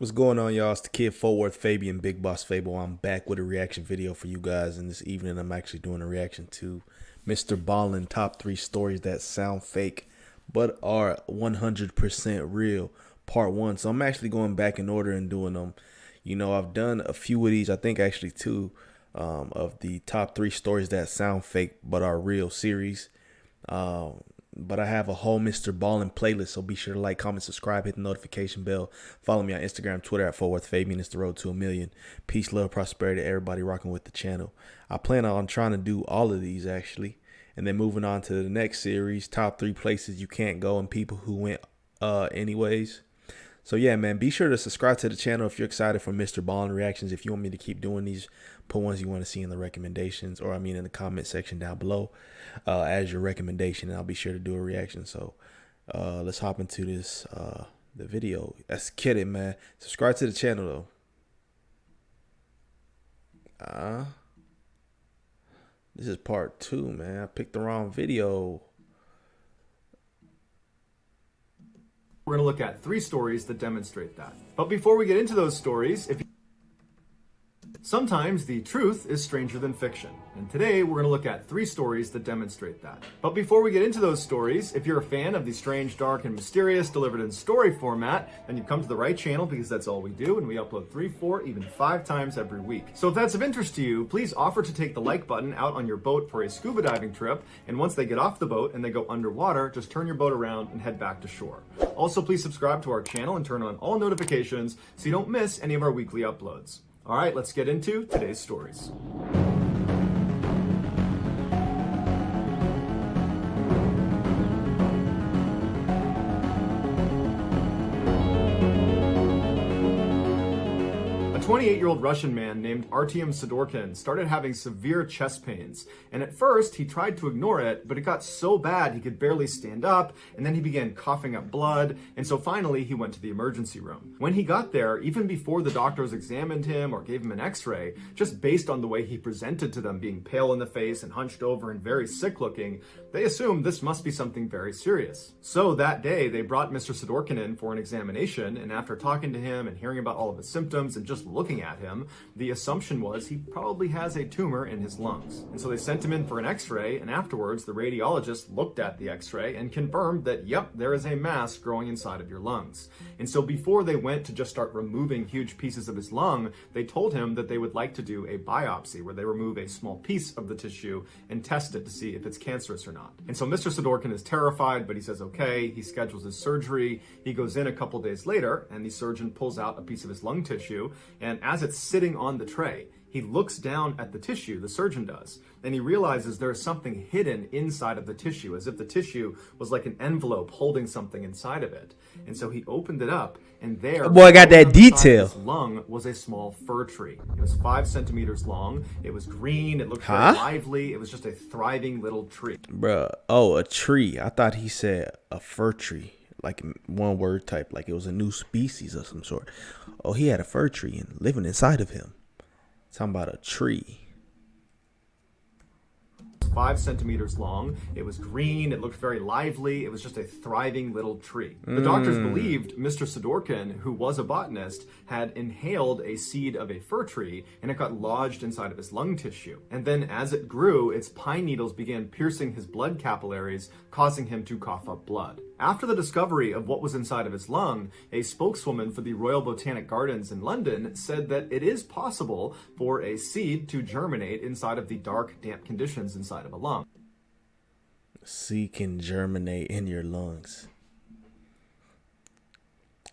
What's going on, y'all? It's the kid FortWorthFabian, BigBossFabo. I'm back with a reaction video for you guys, and this evening I'm actually doing a reaction to MrBallen top 3 stories that sound fake but are 100% real, part 1. So I'm actually going back in order and doing them. You know, I've done a few of these, I think actually 2 of the top 3 stories that sound fake but are real series. But I have a whole MrBallen playlist, so be sure to like, comment, subscribe, hit the notification bell. Follow me on Instagram, Twitter at FortWorthFabian. It's the road to 1 million. Peace, love, prosperity to everybody rocking with the channel. I plan on trying to do all of these actually, and then moving on to the next series, top 3 places you can't go and people who went anyways. So yeah, man, be sure to subscribe to the channel if you're excited for MrBallen reactions. If you want me to keep doing these, put ones you want to see in the recommendations, or I mean in the comment section down below as your recommendation, and I'll be sure to do a reaction. So let's hop into this the video. Let's get it, man. Subscribe to the channel though. This is part 2, man. I picked the wrong video. We're going to look at 3 stories that demonstrate that. But before we get into those stories, sometimes the truth is stranger than fiction. And today we're going to look at 3 stories that demonstrate that. But before we get into those stories, if you're a fan of the strange, dark, and mysterious delivered in story format, then you've come to the right channel, because that's all we do, and we upload 3, 4, even 5 times every week. So if that's of interest to you, please offer to take the like button out on your boat for a scuba diving trip, and once they get off the boat and they go underwater, just turn your boat around and head back to shore. Also, please subscribe to our channel and turn on all notifications so you don't miss any of our weekly uploads. All right, let's get into today's stories. A 28-year-old Russian man named Artyom Sidorkin started having severe chest pains, and at first he tried to ignore it, but it got so bad he could barely stand up, and then he began coughing up blood, and so finally he went to the emergency room. When he got there, even before the doctors examined him or gave him an x-ray, just based on the way he presented to them, being pale in the face and hunched over and very sick looking, they assumed this must be something very serious. So that day they brought Mr. Sidorkin in for an examination, and after talking to him and hearing about all of his symptoms and just looking at him, the assumption was he probably has a tumor in his lungs. And so they sent him in for an x-ray, and afterwards the radiologist looked at the x-ray and confirmed that, yep, there is a mass growing inside of your lungs. And so before they went to just start removing huge pieces of his lung, they told him that they would like to do a biopsy where they remove a small piece of the tissue and test it to see if it's cancerous or not. And so Mr. Sidorkin is terrified, but he says okay. He schedules his surgery. He goes in a couple days later, and the surgeon pulls out a piece of his lung tissue, and as it's sitting on the tray, he looks down at the tissue, the surgeon does, and he realizes there's something hidden inside of the tissue, as if the tissue was like an envelope holding something inside of it. And so he opened it up, and there, boy, I got that detail. his lung was a small fir tree. It was 5 centimeters long. It was green. It looked very lively. It was just a thriving little tree. Bruh, oh, a tree. I thought he said a fir tree, like one word type, like it was a new species of some sort. Oh, he had a fir tree and living inside of him. Talking about a tree. 5 centimeters long. It was green. It looked very lively. It was just a thriving little tree. The doctors believed Mr. Sidorkin, who was a botanist, had inhaled a seed of a fir tree, and it got lodged inside of his lung tissue. And then as it grew, its pine needles began piercing his blood capillaries, causing him to cough up blood. After the discovery of what was inside of his lung, a spokeswoman for the Royal Botanic Gardens in London said that it is possible for a seed to germinate inside of the dark, damp conditions inside of a lung. Seed can germinate in your lungs.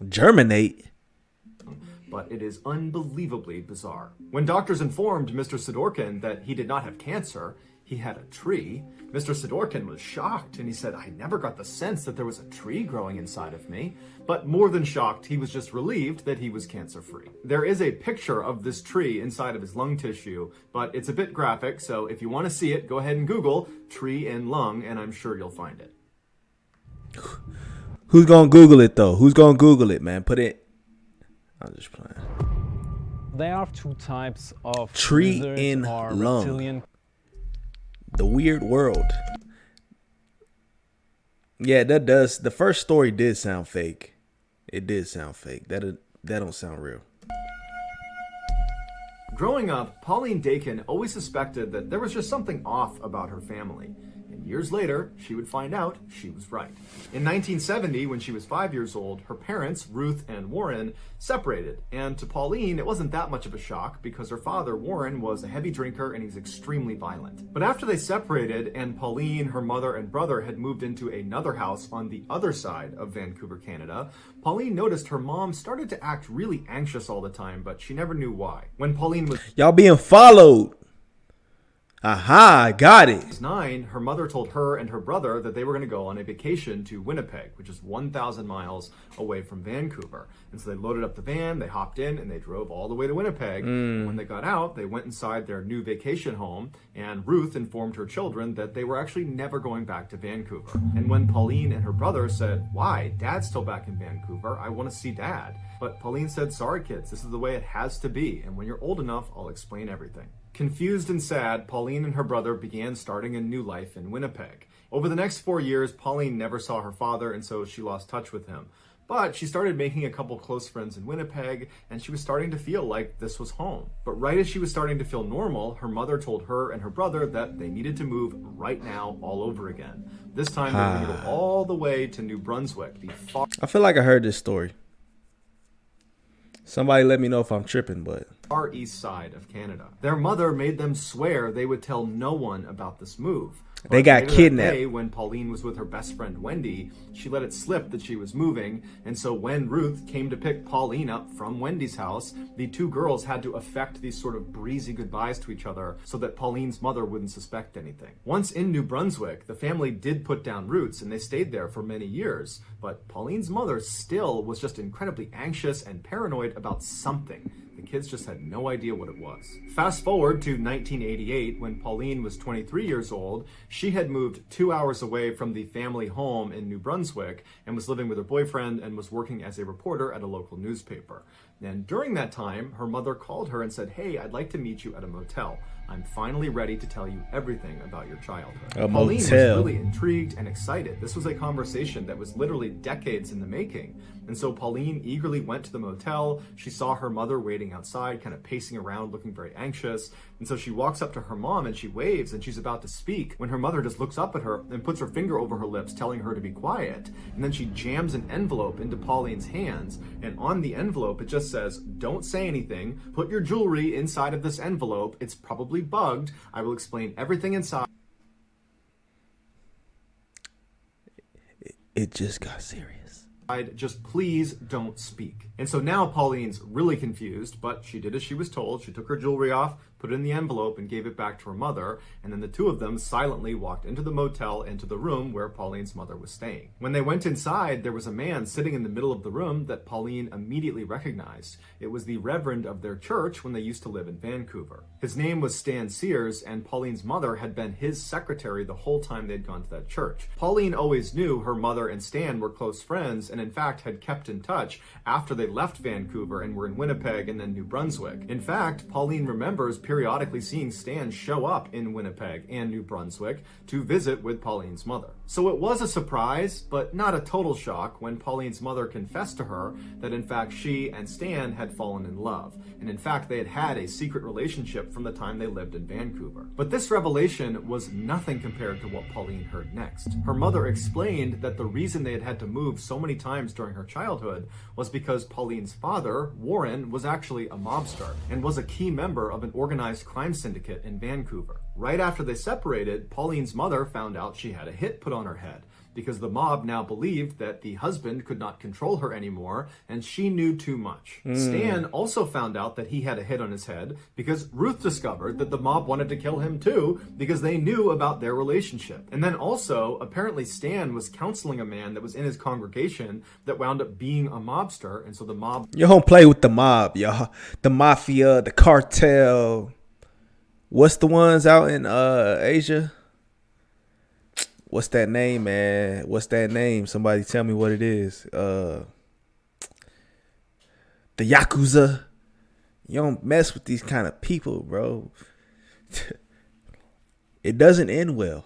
Germinate? But it is unbelievably bizarre. When doctors informed Mr. Sidorkin that he did not have cancer, he had a tree, Mr. Sidorkin was shocked, and he said, I never got the sense that there was a tree growing inside of me. But more than shocked, he was just relieved that he was cancer-free. There is a picture of this tree inside of his lung tissue, but it's a bit graphic, so if you want to see it, go ahead and Google tree and lung, and I'm sure you'll find it. Who's gonna Google it, though? Who's gonna Google it, man? Put it... I'm just playing. There are 2 types of tree lizards in or lung. reptilian. The weird world. Yeah, that does. The first story did sound fake. It did sound fake. That That don't sound real. Growing up, Pauline Dakin always suspected that there was just something off about her family. And years later, she would find out she was right. In 1970, when she was 5 years old, her parents, Ruth and Warren, separated. And to Pauline, it wasn't that much of a shock because her father, Warren, was a heavy drinker and he's extremely violent. But after they separated and Pauline, her mother, and brother had moved into another house on the other side of Vancouver, Canada, Pauline noticed her mom started to act really anxious all the time, but she never knew why. When Pauline was Y'all being followed. Aha, I got it. 9, her mother told her and her brother that they were going to go on a vacation to Winnipeg, which is 1,000 miles away from Vancouver. And so they loaded up the van, they hopped in, and they drove all the way to Winnipeg. And when they got out, they went inside their new vacation home, and Ruth informed her children that they were actually never going back to Vancouver. And when Pauline and her brother said, "Why? Dad's still back in Vancouver. I want to see Dad." But Pauline said, "Sorry, kids, this is the way it has to be, and when you're old enough, I'll explain everything." Confused and sad, Pauline and her brother began starting a new life in Winnipeg. Over the next 4 years, Pauline never saw her father, and so she lost touch with him. But she started making a couple close friends in Winnipeg, and she was starting to feel like this was home. But right as she was starting to feel normal, her mother told her and her brother that they needed to move right now all over again. This time, they were going to go all the way to New Brunswick, the far I feel like I heard this story. Somebody let me know if I'm tripping, but east side of Canada. Their mother made them swear they would tell no one about this move. They got Later that kidnapped. day, when Pauline was with her best friend Wendy, she let it slip that she was moving, and so when Ruth came to pick Pauline up from Wendy's house, the two girls had to effect these sort of breezy goodbyes to each other so that Pauline's mother wouldn't suspect anything. Once in New Brunswick, the family did put down roots, and they stayed there for many years, but Pauline's mother still was just incredibly anxious and paranoid about something. The kids just had no idea what it was. Fast forward to 1988, when Pauline was 23 years old. She had moved 2 hours away from the family home in New Brunswick and was living with her boyfriend and was working as a reporter at a local newspaper. And during that time, her mother called her and said, "Hey, I'd like to meet you at a motel. I'm finally ready to tell you everything about your childhood." A Pauline was motel. really intrigued and excited. This was a conversation that was literally decades in the making. And so Pauline eagerly went to the motel. She saw her mother waiting outside, kind of pacing around, looking very anxious. And so she walks up to her mom and she waves and she's about to speak when her mother just looks up at her and puts her finger over her lips, telling her to be quiet. And then she jams an envelope into Pauline's hands. And on the envelope, it just says, "Don't say anything. Put your jewelry inside of this envelope. It's probably bugged. I will explain everything inside." it just got serious. Just please don't speak. And so now Pauline's really confused, but she did as she was told. She took her jewelry off, put it in the envelope, and gave it back to her mother. And then the two of them silently walked into the motel, into the room where Pauline's mother was staying. When they went inside, there was a man sitting in the middle of the room that Pauline immediately recognized. It was the reverend of their church when they used to live in Vancouver. His name was Stan Sears, and Pauline's mother had been his secretary the whole time they'd gone to that church. Pauline always knew her mother and Stan were close friends, and in fact had kept in touch after they left Vancouver and were in Winnipeg and then New Brunswick. In fact, Pauline remembers periodically seeing Stan show up in Winnipeg and New Brunswick to visit with Pauline's mother. So it was a surprise, but not a total shock, when Pauline's mother confessed to her that in fact she and Stan had fallen in love. And in fact, they had had a secret relationship from the time they lived in Vancouver. But this revelation was nothing compared to what Pauline heard next. Her mother explained that the reason they had had to move so many times during her childhood was because Pauline's father, Warren, was actually a mobster and was a key member of an organized crime syndicate in Vancouver. Right after they separated, Pauline's mother found out she had a hit put on her head because the mob now believed that the husband could not control her anymore and she knew too much. Stan also found out that he had a hit on his head because Ruth discovered that the mob wanted to kill him too because they knew about their relationship. And then also, apparently Stan was counseling a man that was in his congregation that wound up being a mobster, and so the mob... You don't play with the mob, y'all. The mafia, the cartel. What's the ones out in Asia? What's that name, man? What's that name? Somebody tell me what it is. The Yakuza. You don't mess with these kind of people, bro. It doesn't end well.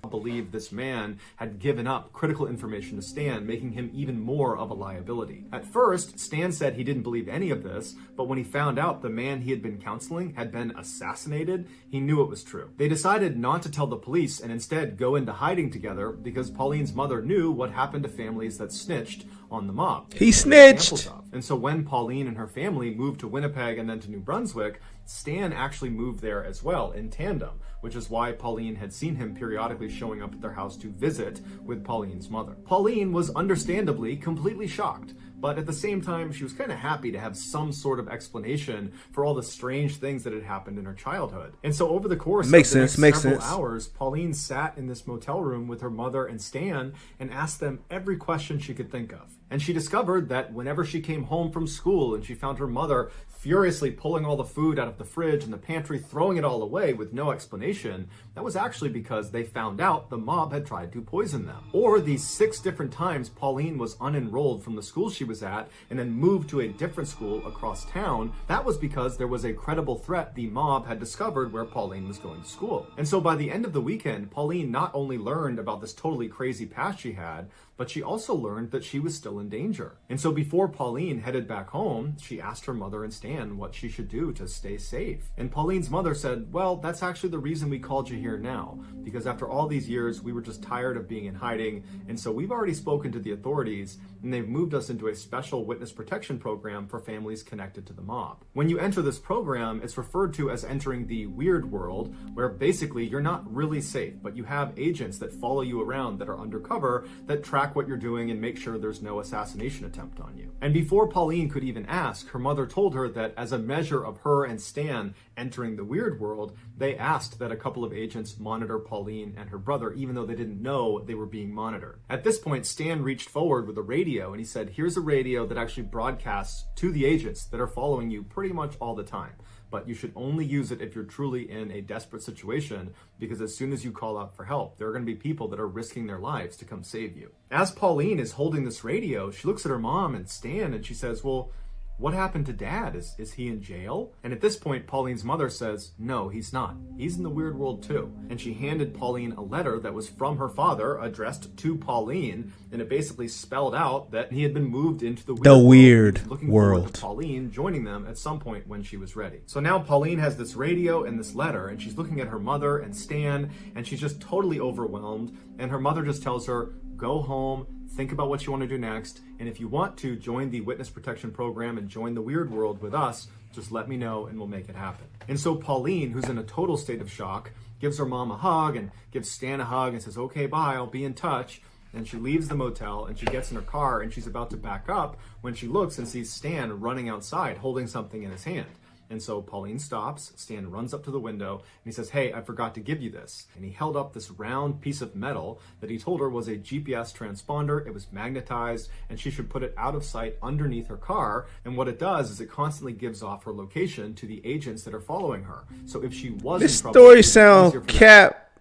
believed this man had given up critical information to Stan, making him even more of a liability. At first, Stan said he didn't believe any of this, but when he found out the man he had been counseling had been assassinated, he knew it was true. They decided not to tell the police and instead go into hiding together because Pauline's mother knew what happened to families that snitched on the mob. He snitched! And so when Pauline and her family moved to Winnipeg and then to New Brunswick, Stan actually moved there as well in tandem, which is why Pauline had seen him periodically showing up at their house to visit with Pauline's mother. Pauline was understandably completely shocked, but at the same time, she was kind of happy to have some sort of explanation for all the strange things that had happened in her childhood. And so over the course of the next several hours, Pauline sat in this motel room with her mother and Stan and asked them every question she could think of. And she discovered that whenever she came home from school and she found her mother furiously pulling all the food out of the fridge and the pantry, throwing it all away with no explanation, that was actually because they found out the mob had tried to poison them. Or these 6 different times Pauline was unenrolled from the school she was at and then moved to a different school across town, that was because there was a credible threat the mob had discovered where Pauline was going to school. And so by the end of the weekend, Pauline not only learned about this totally crazy past she had, but she also learned that she was still in danger. And so before Pauline headed back home, she asked her mother and Stan what she should do to stay safe. And Pauline's mother said, well, that's actually the reason we called you here now, because after all these years, we were just tired of being in hiding, and so we've already spoken to the authorities, and they've moved us into a special witness protection program for families connected to the mob. When you enter this program, it's referred to as entering the weird world, where basically you're not really safe, but you have agents that follow you around that are undercover that track what you're doing and make sure there's no assassination attempt on you. And before Pauline could even ask, her mother told her that as a measure of her and Stan entering the weird world, they asked that a couple of agents monitor Pauline and her brother, even though they didn't know they were being monitored. At this point, Stan reached forward with a radio and he said, here's a radio that actually broadcasts to the agents that are following you pretty much all the time. But you should only use it if you're truly in a desperate situation, because as soon as you call out for help, there are going to be people that are risking their lives to come save you. As Pauline is holding this radio, she looks at her mom and Stan and she says, well, what happened to Dad? Is he in jail? And at this point, Pauline's mother says, no, he's not. He's in the weird world too. And she handed Pauline a letter that was from her father addressed to Pauline, and it basically spelled out that he had been moved into the weird world. Looking forward to Pauline joining them at some point when she was ready. So now Pauline has this radio and this letter, and she's looking at her mother and Stan, and she's just totally overwhelmed. And her mother just tells her, go home, think about what you want to do next, and if you want to join the witness protection program and join the weird world with us, just let me know and we'll make it happen. And so Pauline, who's in a total state of shock, gives her mom a hug and gives Stan a hug and says, okay, bye, I'll be in touch. And she leaves the motel and she gets in her car and she's about to back up when she looks and sees Stan running outside holding something in his hand. And so Pauline stops, Stan runs up to the window, and he says, hey, I forgot to give you this. And he held up this round piece of metal that he told her was a GPS transponder. It was magnetized, and she should put it out of sight underneath her car. And what it does is it constantly gives off her location to the agents that are following her. So if she was this in trouble, story sound cap.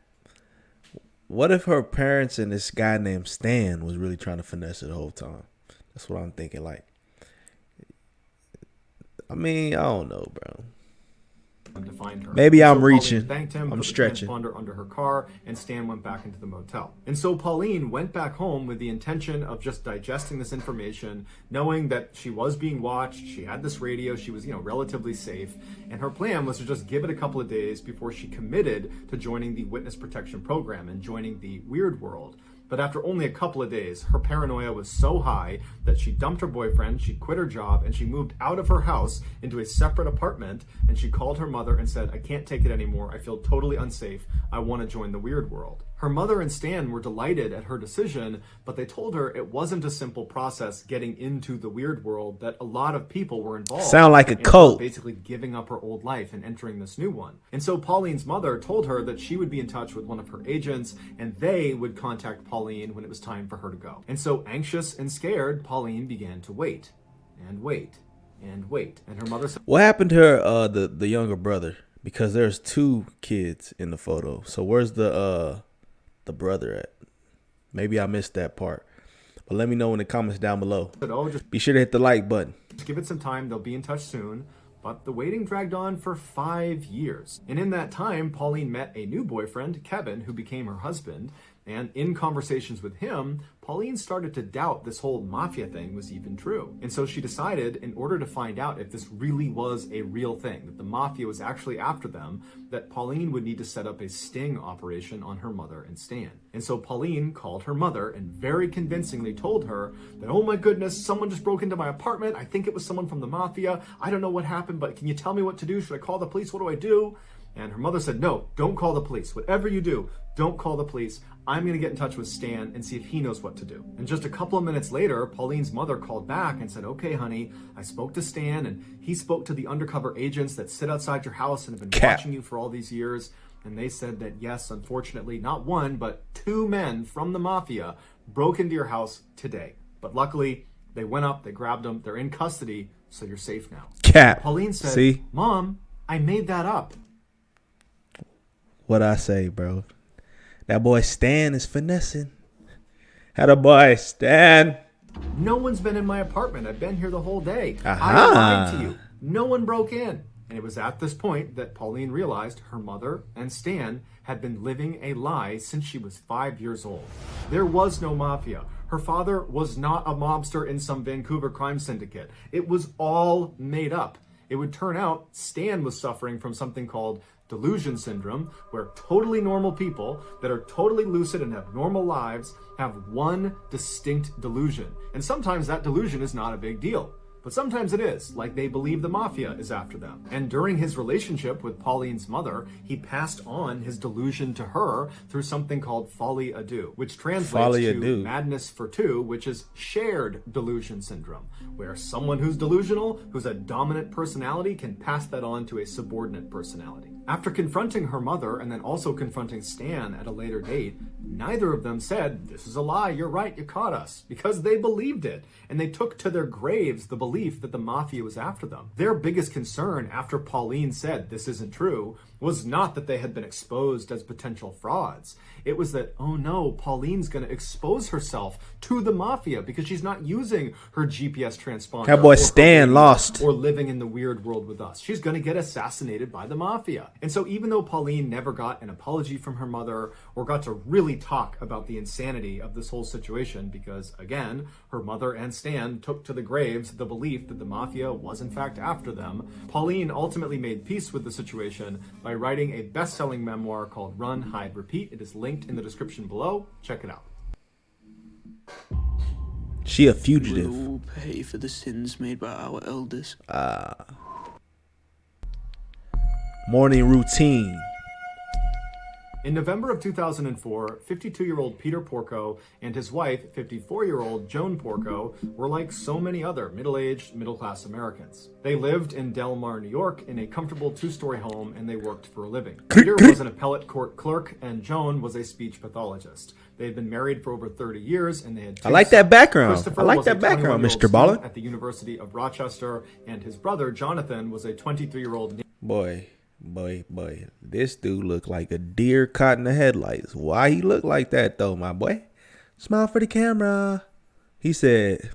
What if her parents and this guy named Stan was really trying to finesse her the whole time? That's what I'm thinking. Like, I mean, I don't know, bro. To find her. Maybe I'm Pauline reaching. Thanked him, I'm put stretching. The transponder under her car, and Stan went back into the motel. And so Pauline went back home with the intention of just digesting this information, knowing that she was being watched. She had this radio. She was, relatively safe. And her plan was to just give it a couple of days before she committed to joining the witness protection program and joining the weird world. But after only a couple of days, her paranoia was so high that she dumped her boyfriend, she quit her job, and she moved out of her house into a separate apartment, and she called her mother and said, I can't take it anymore. I feel totally unsafe. I want to join the weird world. Her mother and Stan were delighted at her decision, but they told her it wasn't a simple process getting into the weird world, that a lot of people were involved. Sound like a cult. Basically giving up her old life and entering this new one. And so Pauline's mother told her that she would be in touch with one of her agents, and they would contact Pauline when it was time for her to go. And so anxious and scared, Pauline began to wait and wait and wait. And her mother said, what happened to her, the younger brother? Because there's 2 kids in the photo. So where's the brother at? Maybe I missed that part. But let me know in the comments down below. oh, just be sure to hit the like button. give it some time. They'll be in touch soon. But the waiting dragged on for 5 years. And in that time, Pauline met a new boyfriend, Kevin, who became her husband. And in conversations with him, Pauline started to doubt this whole mafia thing was even true. And so she decided, in order to find out if this really was a real thing, that the mafia was actually after them, that Pauline would need to set up a sting operation on her mother and Stan. And so Pauline called her mother and very convincingly told her that, oh my goodness, someone just broke into my apartment. I think it was someone from the mafia. I don't know what happened, but can you tell me what to do? Should I call the police? What do I do? And her mother said, no, don't call the police. Whatever you do, don't call the police. I'm going to get in touch with Stan and see if he knows what to do. And just a couple of minutes later, Pauline's mother called back and said, okay, honey, I spoke to Stan and he spoke to the undercover agents that sit outside your house and have been watching you for all these years. And they said that, yes, unfortunately, not one, but 2 men from the mafia broke into your house today. But luckily, they went up, they grabbed them, they're in custody, so you're safe now. Pauline said, see? Mom, I made that up. What I say, bro? That boy Stan is finessing. Had a boy Stan. No one's been in my apartment. I've been here the whole day. I lied to you. No one broke in. And it was at this point that Pauline realized her mother and Stan had been living a lie since she was 5 years old. There was no mafia. Her father was not a mobster in some Vancouver crime syndicate. It was all made up. It would turn out Stan was suffering from something called delusion syndrome, where totally normal people that are totally lucid and have normal lives have one distinct delusion. And sometimes that delusion is not a big deal. But sometimes it is, like they believe the mafia is after them. And during his relationship with Pauline's mother, he passed on his delusion to her through something called folie à deux, which translates to madness for two, which is shared delusion syndrome, where someone who's delusional, who's a dominant personality, can pass that on to a subordinate personality. After confronting her mother and then also confronting Stan at a later date, neither of them said, this is a lie, you're right, you caught us, because they believed it. And they took to their graves the belief that the mafia was after them. Their biggest concern after Pauline said this isn't true was not that they had been exposed as potential frauds. It was that, oh no, Pauline's going to expose herself to the mafia because she's not using her GPS transponder. That boy Stan lost. Or living in the weird world with us. She's going to get assassinated by the mafia. And so even though Pauline never got an apology from her mother or got to really talk about the insanity of this whole situation, because again, her mother and Stan took to the graves the belief that the mafia was in fact after them, Pauline ultimately made peace with the situation by writing a best-selling memoir called Run, Hide, Repeat. It is linked in the description below. Check it out. She a fugitive. We will pay for the sins made by our elders. Morning routine. In November of 2004, 52-year-old Peter Porco and his wife, 54-year-old Joan Porco, were like so many other middle-aged, middle-class Americans. They lived in Del Mar, New York, in a comfortable 2-story home, and they worked for a living. Peter was an appellate court clerk, and Joan was a speech pathologist. They had been married for over 30 years, and they had two I like that background. Christopher I like was that a background, 21-year-old Mr. Ballen. student at the University of Rochester, and his brother, Jonathan, was a 23-year-old... Boy, this dude look like a deer caught in the headlights. Why he look like that though, my boy? Smile for the camera. He said.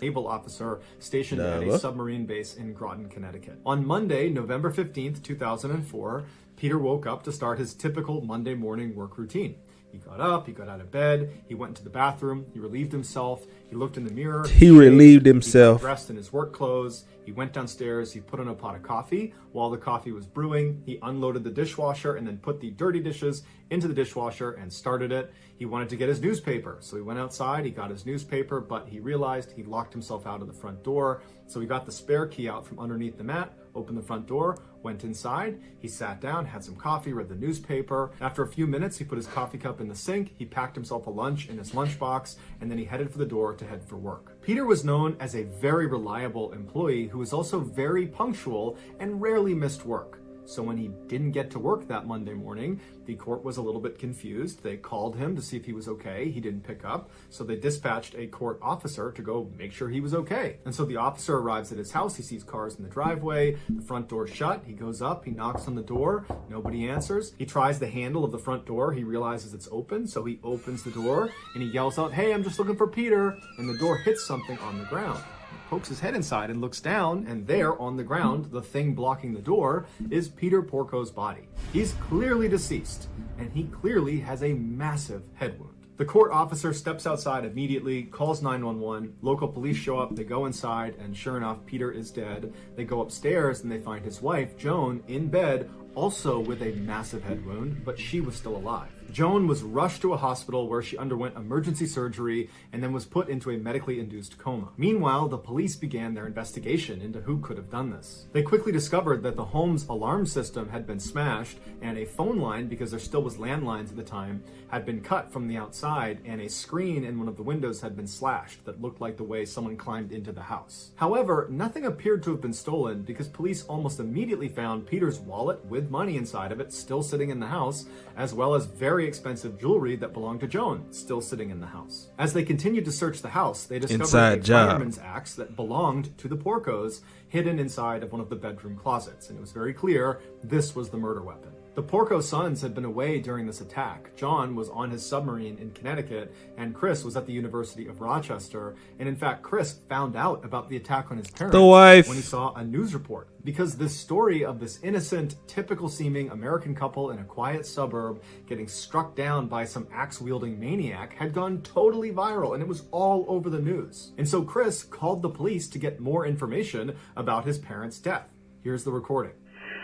Naval officer stationed at a submarine base in Groton, Connecticut. On Monday, November 15th, 2004, Peter woke up to start his typical Monday morning work routine. He got up, he got out of bed, he went into the bathroom, he relieved himself, he looked in the mirror. He relieved himself. He got dressed in his work clothes, he went downstairs, he put on a pot of coffee. While the coffee was brewing, he unloaded the dishwasher and then put the dirty dishes into the dishwasher and started it. He wanted to get his newspaper, so he went outside, he got his newspaper, but he realized he locked himself out of the front door. So he got the spare key out from underneath the mat, opened the front door, went inside, he sat down, had some coffee, read the newspaper. After a few minutes, he put his coffee cup in the sink, he packed himself a lunch in his lunchbox, and then he headed for the door to head for work. Peter was known as a very reliable employee who was also very punctual and rarely missed work. So when he didn't get to work that Monday morning, the court was a little bit confused. They called him to see if he was okay. He didn't pick up. So they dispatched a court officer to go make sure he was okay. And so the officer arrives at his house. He sees cars in the driveway. The front door's shut. He goes up. He knocks on the door. Nobody answers. He tries the handle of the front door. He realizes it's open. So he opens the door and he yells out, "Hey, I'm just looking for Peter." And the door hits something on the ground. He pokes his head inside and looks down, and there on the ground, the thing blocking the door, is Peter Porco's body. He's clearly deceased, and he clearly has a massive head wound. The court officer steps outside immediately, calls 911, local police show up, they go inside, and sure enough, Peter is dead. They go upstairs and they find his wife, Joan, in bed, also with a massive head wound, but she was still alive. Joan was rushed to a hospital where she underwent emergency surgery and then was put into a medically induced coma. Meanwhile, the police began their investigation into who could have done this. They quickly discovered that the home's alarm system had been smashed and a phone line, because there still was landlines at the time, had been cut from the outside, and a screen in one of the windows had been slashed that looked like the way someone climbed into the house. However, nothing appeared to have been stolen, because police almost immediately found Peter's wallet with money inside of it still sitting in the house, as well as very expensive jewelry that belonged to Joan still sitting in the house. As they continued to search the house, they discovered a fireman's axe that belonged to the Porcos hidden inside of one of the bedroom closets, and it was very clear this was the murder weapon. The Porco sons had been away during this attack. John was on his submarine in Connecticut, and Chris was at the University of Rochester. And in fact, Chris found out about the attack on his parents when he saw a news report. Because this story of this innocent, typical-seeming American couple in a quiet suburb getting struck down by some axe-wielding maniac had gone totally viral, and it was all over the news. And so Chris called the police to get more information about his parents' death. Here's the recording.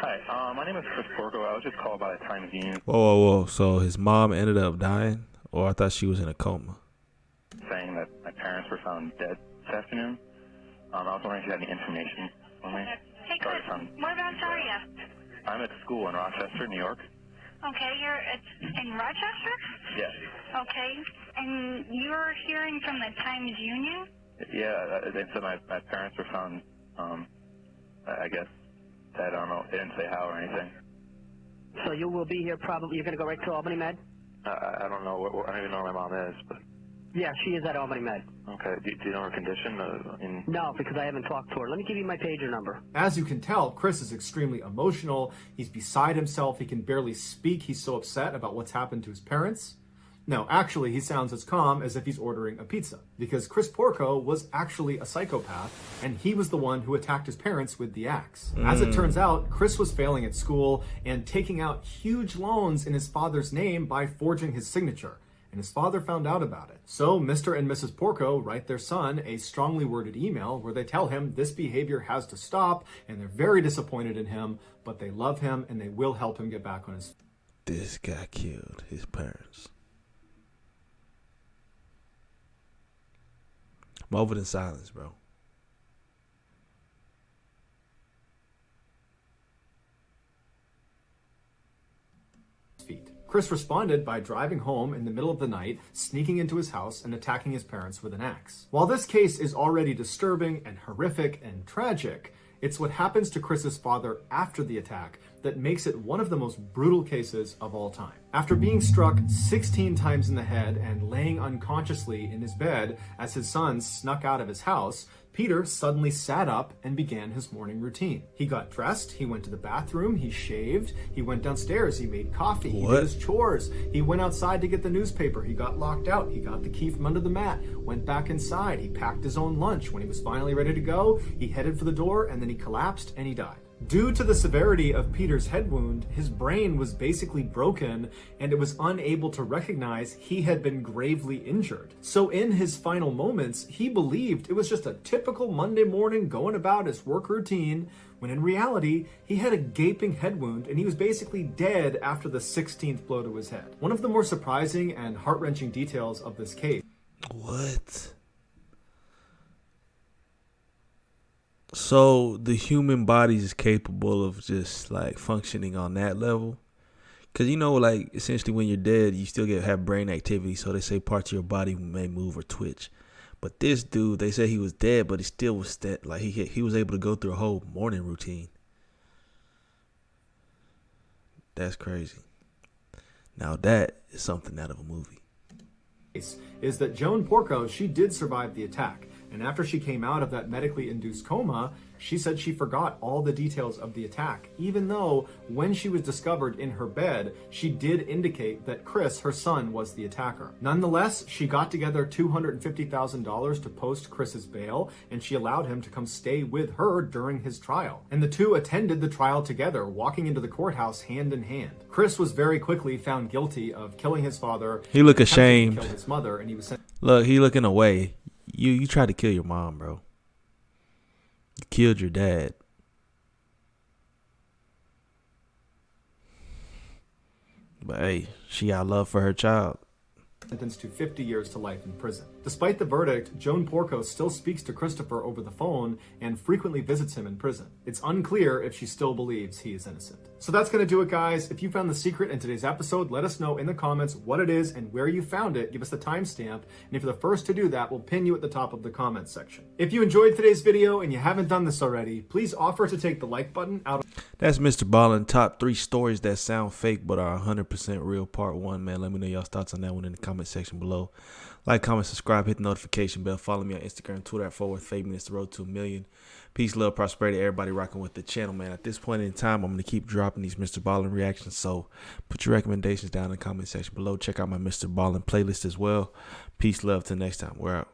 Hi, my name is Chris Porco. I was just called by the Times-Union. Whoa. So his mom ended up dying? Or I thought she was in a coma. Saying that my parents were found dead this afternoon. I was wondering if you had any information for me. Hey, Chris, whereabouts are you? I'm at school in Rochester, New York. Okay, you're in Rochester? Yes. Okay, and you're hearing from the Times-Union? Yeah, they said my parents were found, I guess, I don't know, they didn't say how or anything. So you will be here probably, you're going to go right to Albany Med? I don't know, I don't even know where my mom is, but... Yeah, she is at Albany Med. Okay, do you know her condition? No, because I haven't talked to her. Let me give you my pager number. As you can tell, Chris is extremely emotional. He's beside himself. He can barely speak. He's so upset about what's happened to his parents. No, actually, he sounds as calm as if he's ordering a pizza, because Chris Porco was actually a psychopath, and he was the one who attacked his parents with the axe. As it turns out, Chris was failing at school and taking out huge loans in his father's name by forging his signature, and his father found out about it. So Mr. and Mrs. Porco write their son a strongly worded email where they tell him this behavior has to stop, and they're very disappointed in him, but they love him and they will help him get back on his... This guy killed his parents. I'm over in silence, bro. feet. Chris responded by driving home in the middle of the night, sneaking into his house, and attacking his parents with an axe. While this case is already disturbing and horrific and tragic, it's what happens to Chris's father after the attack that makes it one of the most brutal cases of all time. After being struck 16 times in the head and laying unconsciously in his bed as his sons snuck out of his house, Peter suddenly sat up and began his morning routine. He got dressed, he went to the bathroom, he shaved, he went downstairs, he made coffee, he did his chores, he went outside to get the newspaper, he got locked out, he got the key from under the mat, went back inside, he packed his own lunch. When he was finally ready to go, he headed for the door and then he collapsed and he died. Due to the severity of Peter's head wound, his brain was basically broken and it was unable to recognize he had been gravely injured. So in his final moments, he believed it was just a typical Monday morning going about his work routine, when in reality, he had a gaping head wound and he was basically dead after the 16th blow to his head. One of the more surprising and heart-wrenching details of this case. What? So the human body is capable of just like functioning on that level? Because, you know, like essentially when you're dead, you still have brain activity. So they say parts of your body may move or twitch. But this dude, they say he was dead, but he still was like he was able to go through a whole morning routine. That's crazy. Now that is something out of a movie. Is that Joan Porco, she did survive the attack. And after she came out of that medically induced coma, she said she forgot all the details of the attack, even though when she was discovered in her bed, she did indicate that Chris, her son, was the attacker. Nonetheless, she got together $250,000 to post Chris's bail, and she allowed him to come stay with her during his trial. And the two attended the trial together, walking into the courthouse hand in hand. Chris was very quickly found guilty of killing his father. He look attempting to ashamed. kill his mother, and he was sent. Look, he looking away. You tried to kill your mom, bro. You killed your dad. But hey, she got love for her child. Sentenced to 50 years to life in prison. Despite the verdict, Joan Porco still speaks to Christopher over the phone and frequently visits him in prison. It's unclear if she still believes he is innocent. So that's going to do it, guys. If you found the secret in today's episode, let us know in the comments what it is and where you found it. Give us the timestamp, and if you're the first to do that, we'll pin you at the top of the comments section. If you enjoyed today's video and you haven't done this already, please offer to take the like button out of... That's MrBallen, top 3 stories that sound fake but are 100% real, part 1, man. Let me know y'all's thoughts on that one in the comment section below. Like, comment, subscribe, hit the notification bell. Follow me on Instagram, Twitter at FortWorthFabian. It's the road to 1 million. Peace, love, prosperity. Everybody rocking with the channel, man. At this point in time, I'm going to keep dropping these MrBallen reactions. So put your recommendations down in the comment section below. Check out my MrBallen playlist as well. Peace, love. Till next time. We're out.